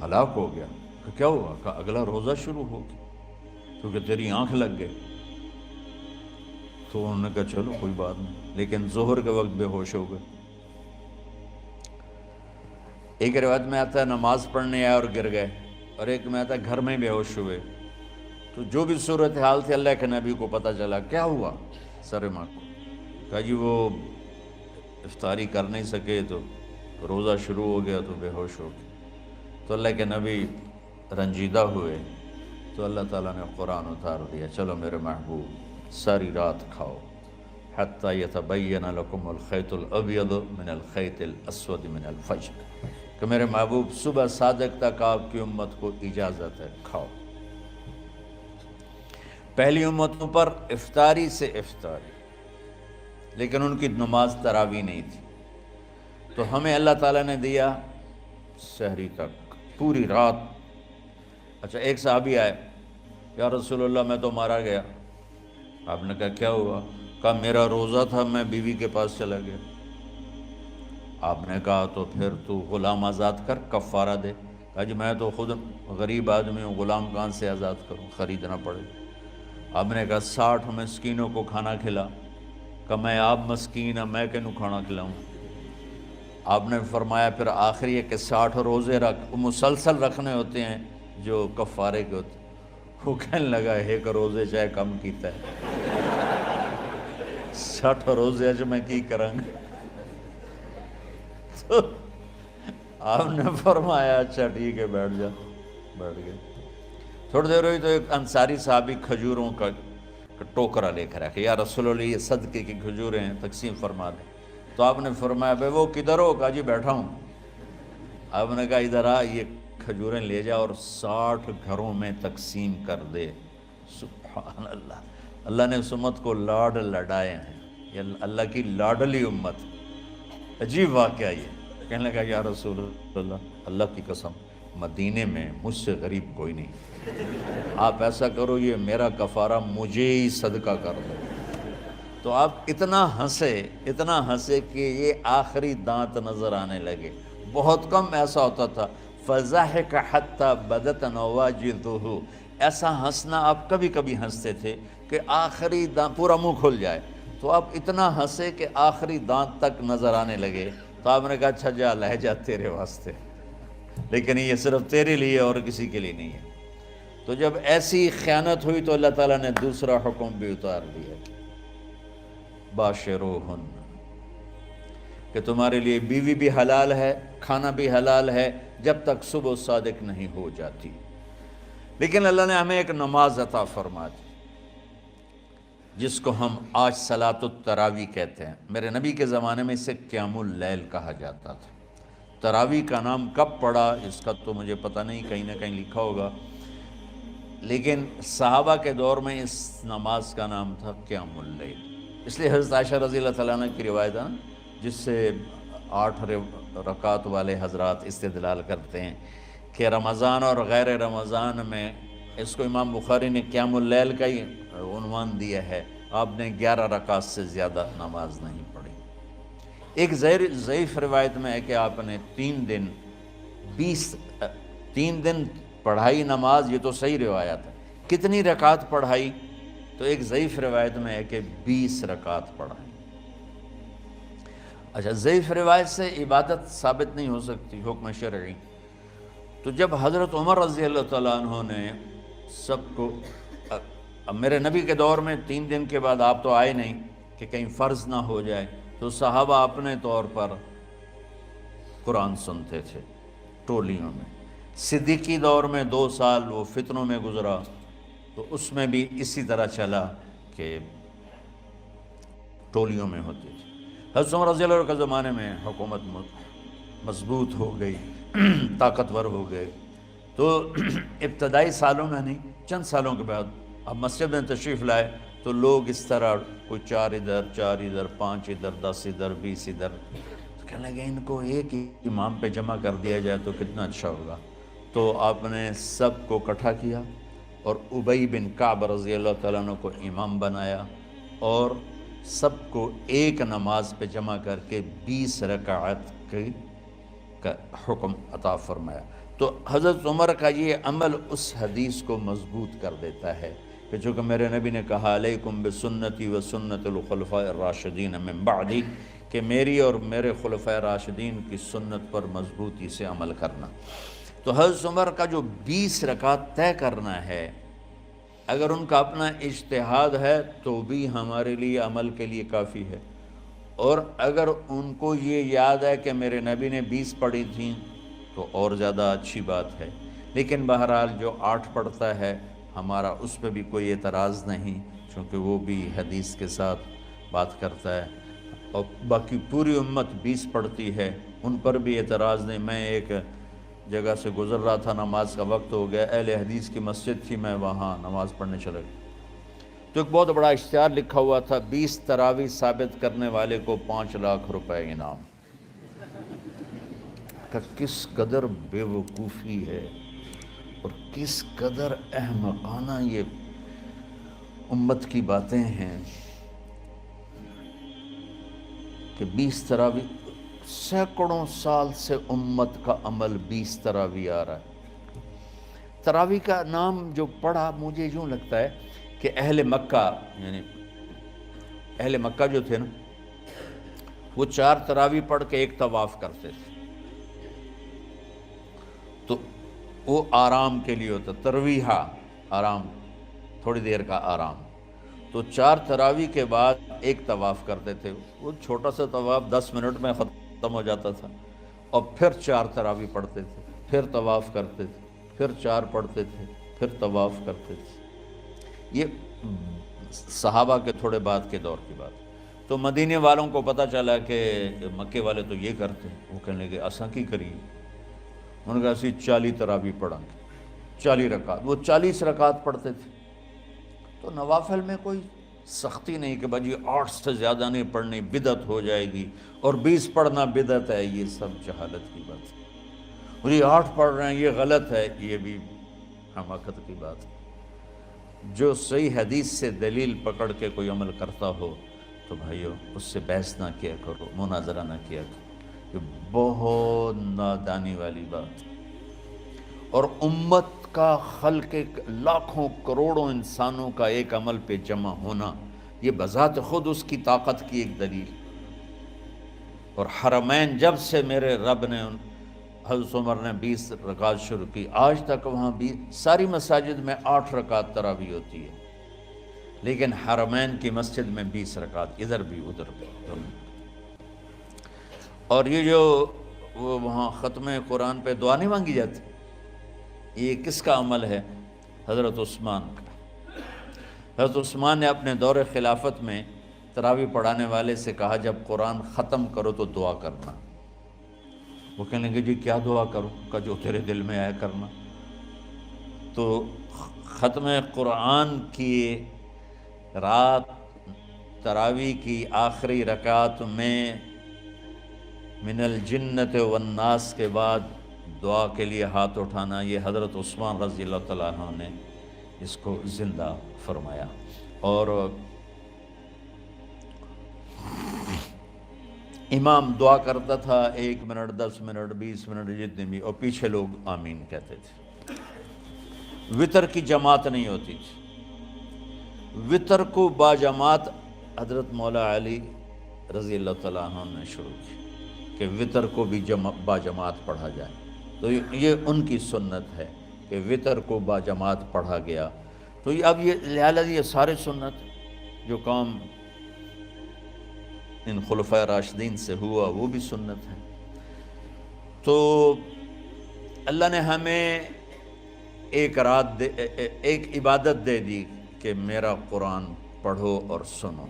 ہلاک ہو گیا. کہ کیا ہوا؟ کہا اگلا روزہ شروع ہو گیا کیونکہ تیری آنکھ لگ گئی. تو انہوں نے کہا چلو کوئی بات نہیں، لیکن ظہر کے وقت بے ہوش ہو گئے. ایک روایت میں آتا ہے نماز پڑھنے آئے اور گر گئے، اور ایک میں آتا ہے گھر میں بے ہوش ہوئے. تو جو بھی صورتحال تھی اللہ کے نبی کو پتہ چلا. کیا ہوا؟ سر ماں کو کہا جی وہ افطاری کر نہیں سکے تو روزہ شروع ہو گیا تو بے ہوش ہو گئے. تو اللہ کے نبی رنجیدہ ہوئے تو اللہ تعالیٰ نے قرآن اتار دیا، چلو میرے محبوب ساری رات کھاؤ حتیٰ یتبین لکم الخیط الابیض من الخیط الاسود من الفجر، کہ میرے محبوب صبح صادق تک آپ کی امت کو اجازت ہے کھاؤ. پہلی امتوں پر افطاری سے افطاری، لیکن ان کی نماز تراویح نہیں تھی. تو ہمیں اللہ تعالیٰ نے دیا سحری تک پوری رات. اچھا ایک صحابی آئے، یا رسول اللہ میں تو مارا گیا. آپ نے کہا کیا ہوا؟ کہا میرا روزہ تھا، میں بیوی کے پاس چلا گیا. آپ نے کہا تو پھر تو غلام آزاد کر، کفارہ دے. کہا جی میں تو خود غریب آدمی ہوں، غلام کہاں سے آزاد کروں، خریدنا پڑے گا. آپ نے کہا 60 مسکینوں کو کھانا کھلا. کہ میں آپ مسکین ہوں، میں کنوں کھانا کھلاؤں. آپ نے فرمایا پھر آخری ہے کہ 60 روزے مسلسل رکھنے ہوتے ہیں جو کفارے کے ہوتے ہیں. وہ کہنے لگا ایک روزے چاہے کم کیتا ہے 60 روزے اچ میں کی کروں گا. تو آپ نے فرمایا اچھا ٹھیک ہے بیٹھ جا. بیٹھ گئے. تھوڑی دیر ہوئی تو ایک انصاری صحابی کھجوروں کا ٹوکرا لے کر آیا کہ یا رسول اللہ یہ صدقے کی کھجوریں ہیں، تقسیم فرما دیں. تو آپ نے فرمایا بھائی وہ کدھر ہو؟ کہا جی بیٹھا ہوں. آپ نے کہا ادھر آ، یہ کھجوریں لے جا اور 60 گھروں میں تقسیم کر دے. سبحان اللہ، اللہ نے اس امت کو لاڈ لڈائے ہیں، یہ اللہ کی لاڈلی امت. عجیب واقعہ یہ. کہنے لگا یا رسول اللہ، اللہ کی قسم مدینے میں مجھ سے غریب کوئی نہیں، آپ ایسا کرو یہ میرا کفارہ مجھے ہی صدقہ کر دو. تو آپ اتنا ہنسے کہ یہ آخری دانت نظر آنے لگے. بہت کم ایسا ہوتا تھا. فَضَحِكَ حَتَّى بَدَتْ نَوَاجِذُهُ، ایسا ہنسنا آپ کبھی کبھی ہنستے تھے کہ آخری دانت پورا منہ کھل جائے. تو آپ اتنا ہنسے کہ آخری دانت تک نظر آنے لگے. تو آپ نے کہا اچھا جا لہ جا تیرے واسطے، لیکن یہ صرف تیرے لیے اور کسی کے لیے نہیں ہے. تو جب ایسی خیانت ہوئی تو اللہ تعالیٰ نے دوسرا حکم بھی اتار دیا، باشروہن، کہ تمہارے لیے بیوی بھی حلال ہے، کھانا بھی حلال ہے جب تک صبح صادق نہیں ہو جاتی. لیکن اللہ نے ہمیں ایک نماز عطا فرما دی جس کو ہم آج صلاۃ التراویح کہتے ہیں. میرے نبی کے زمانے میں اسے قیام اللیل کہا جاتا تھا. تراویح کا نام کب پڑا اس کا تو مجھے پتہ نہیں، کہیں نہ کہیں لکھا ہوگا، لیکن صحابہ کے دور میں اس نماز کا نام تھا قیام اللیل. اس لیے حضرت عائشہ رضی اللہ تعالیٰ عنہ کی روایت ہے نا، جس سے 8 رکعت والے حضرات استدلال کرتے ہیں کہ رمضان اور غیر رمضان میں اس کو امام بخاری نے قیام اللیل کا ہی عنوان دیا ہے. آپ نے 11 رکعت سے زیادہ نماز نہیں پڑھی. ایک ضعیف روایت میں ہے کہ آپ نے 3 دن پڑھائی نماز. یہ تو صحیح روایت ہے. کتنی رکعت پڑھائی؟ تو ایک ضعیف روایت میں ہے کہ 20 رکعت پڑھائی. اچھا ضعیف روایت سے عبادت ثابت نہیں ہو سکتی حکم شرعی. تو جب حضرت عمر رضی اللہ تعالیٰ عنہ نے سب کو، اب میرے نبی کے دور میں 3 دن کے بعد آپ تو آئے نہیں کہ کہیں فرض نہ ہو جائے، تو صحابہ اپنے طور پر قرآن سنتے تھے ٹولیوں میں. صدیقی دور میں 2 سال وہ فتنوں میں گزرا، تو اس میں بھی اسی طرح چلا کہ ٹولیوں میں ہوتے تھے. حضرت عمر رضی اللہ عنہ کے زمانے میں حکومت مضبوط ہو گئی، طاقتور ہو گئے. تو ابتدائی سالوں میں نہیں، چند سالوں کے بعد اب مسجد میں تشریف لائے تو لوگ اس طرح کوئی 4 ادھر 4 ادھر 5 ادھر 10 ادھر 20 ادھر. تو کہنے لگے ان کو ایک ہی امام پہ جمع کر دیا جائے تو کتنا اچھا ہوگا. تو آپ نے سب کو اکٹھا کیا اور ابی بن کعب رضی اللہ تعالیٰ عنہ کو امام بنایا اور سب کو ایک نماز پہ جمع کر کے 20 رکعت کا حکم عطا فرمایا. تو حضرت عمر کا یہ عمل اس حدیث کو مضبوط کر دیتا ہے کہ چونکہ میرے نبی نے کہا علیکم بسنتی و سنت الخلفاء الراشدین من بعدی، کہ میری اور میرے خلفاء راشدین کی سنت پر مضبوطی سے عمل کرنا۔ تو حضرت عمر کا جو 20 رکعت طے کرنا ہے، اگر ان کا اپنا اجتہاد ہے تو بھی ہمارے لیے عمل کے لیے کافی ہے، اور اگر ان کو یہ یاد ہے کہ میرے نبی نے 20 پڑھی تھیں تو اور زیادہ اچھی بات ہے۔ لیکن بہرحال جو 8 پڑھتا ہے ہمارا اس پہ بھی کوئی اعتراض نہیں، چونکہ وہ بھی حدیث کے ساتھ بات کرتا ہے، اور باقی پوری امت 20 پڑھتی ہے، ان پر بھی اعتراض نہیں۔ میں ایک جگہ سے گزر رہا تھا، نماز کا وقت ہو گیا، اہل حدیث کی مسجد تھی، میں وہاں نماز پڑھنے چلا گیا تو ایک بہت بڑا اشتہار لکھا ہوا تھا، 20 تراویح ثابت کرنے والے کو 5 لاکھ روپے انعام۔ کہ کس قدر بے وقوفی ہے اور کس قدر احمقانہ یہ امت کی باتیں ہیں کہ 20 تراویح، سینکڑوں سال سے امت کا عمل 20 تراویح آ رہا ہے۔ تراویح کا نام جو پڑھا، مجھے یوں لگتا ہے کہ اہل مکہ، یعنی اہل مکہ جو تھے نا، وہ 4 تراویح پڑھ کے ایک طواف کرتے تھے، تو وہ آرام کے لیے ہوتا، ترویحہ آرام، تھوڑی دیر کا آرام۔ تو 4 تراویح کے بعد ایک طواف کرتے تھے، وہ چھوٹا سا طواف 10 منٹ میں ختم ہو جاتا تھا، اور پھر 4 تراویح پڑھتے تھے، پھر طواف کرتے تھے، پھر 4 پڑھتے تھے، پھر طواف کرتے تھے۔ یہ صحابہ کے تھوڑے بعد کے دور کی بات۔ تو مدینے والوں کو پتہ چلا کہ مکے والے تو یہ کرتے ہیں، وہ کہنے لگے اساں کی کریے؟ انہوں نے کہا اسی 40 تراویح پڑھیں گے، 40 رکعت، وہ 40 رکعت پڑھتے تھے۔ تو نوافل میں کوئی سختی نہیں کہ بھائی 8 سے زیادہ نہیں پڑھنی، بدعت ہو جائے گی، اور 20 پڑھنا بدعت ہے، یہ سب جہالت کی بات ہے۔ اور یہ 8 پڑھ رہے ہیں یہ غلط ہے، یہ بھی حماقت کی بات ہے۔ جو صحیح حدیث سے دلیل پکڑ کے کوئی عمل کرتا ہو تو بھائیو اس سے بحث نہ کیا کرو، مناظرہ نہ کیا کرو، یہ بہت نادانی والی بات ہے۔ اور امت کا خلق لاکھوں کروڑوں انسانوں کا ایک عمل پہ جمع ہونا، یہ بذات خود اس کی طاقت کی ایک دلیل۔ اور حرمین جب سے میرے رب نے حضرت عمر نے 20 رکعت شروع کی، آج تک وہاں بھی ساری مساجد میں 8 رکعت تراویح ہوتی ہے، لیکن حرمین کی مسجد میں 20 رکعت، ادھر بھی ادھر بھی۔ اور یہ جو وہ وہاں ختم قرآن پہ دعا نہیں مانگی جاتی، یہ کس کا عمل ہے؟ حضرت عثمان کا۔ حضرت عثمان نے اپنے دور خلافت میں تراویح پڑھانے والے سے کہا جب قرآن ختم کرو تو دعا کرنا۔ وہ کہنے لگے جی کیا دعا کروں؟ کہ جو تیرے دل میں آیا کرنا۔ تو ختم قرآن کی رات تراویح کی آخری رکعت میں من الجنت والناس کے بعد دعا کے لیے ہاتھ اٹھانا، یہ حضرت عثمان رضی اللہ تعالیٰ عنہ نے اس کو زندہ فرمایا۔ اور امام دعا کرتا تھا 1 منٹ 10 منٹ 20 منٹ جتنے بھی، اور پیچھے لوگ آمین کہتے تھے۔ وطر کی جماعت نہیں ہوتی تھی، وطر کو باجماعت حضرت مولا علی رضی اللہ تعالیٰ عنہ نے شروع کی کہ وطر کو بھی باجماعت پڑھا جائے۔ تو یہ ان کی سنت ہے کہ وطر کو باجماعت پڑھا گیا۔ تو اب یہ لہٰذا یہ سارے سنت جو کام ان خلفاء راشدین سے ہوا وہ بھی سنت ہے۔ تو اللہ نے ہمیں ایک عبادت دے دی کہ میرا قرآن پڑھو اور سنو۔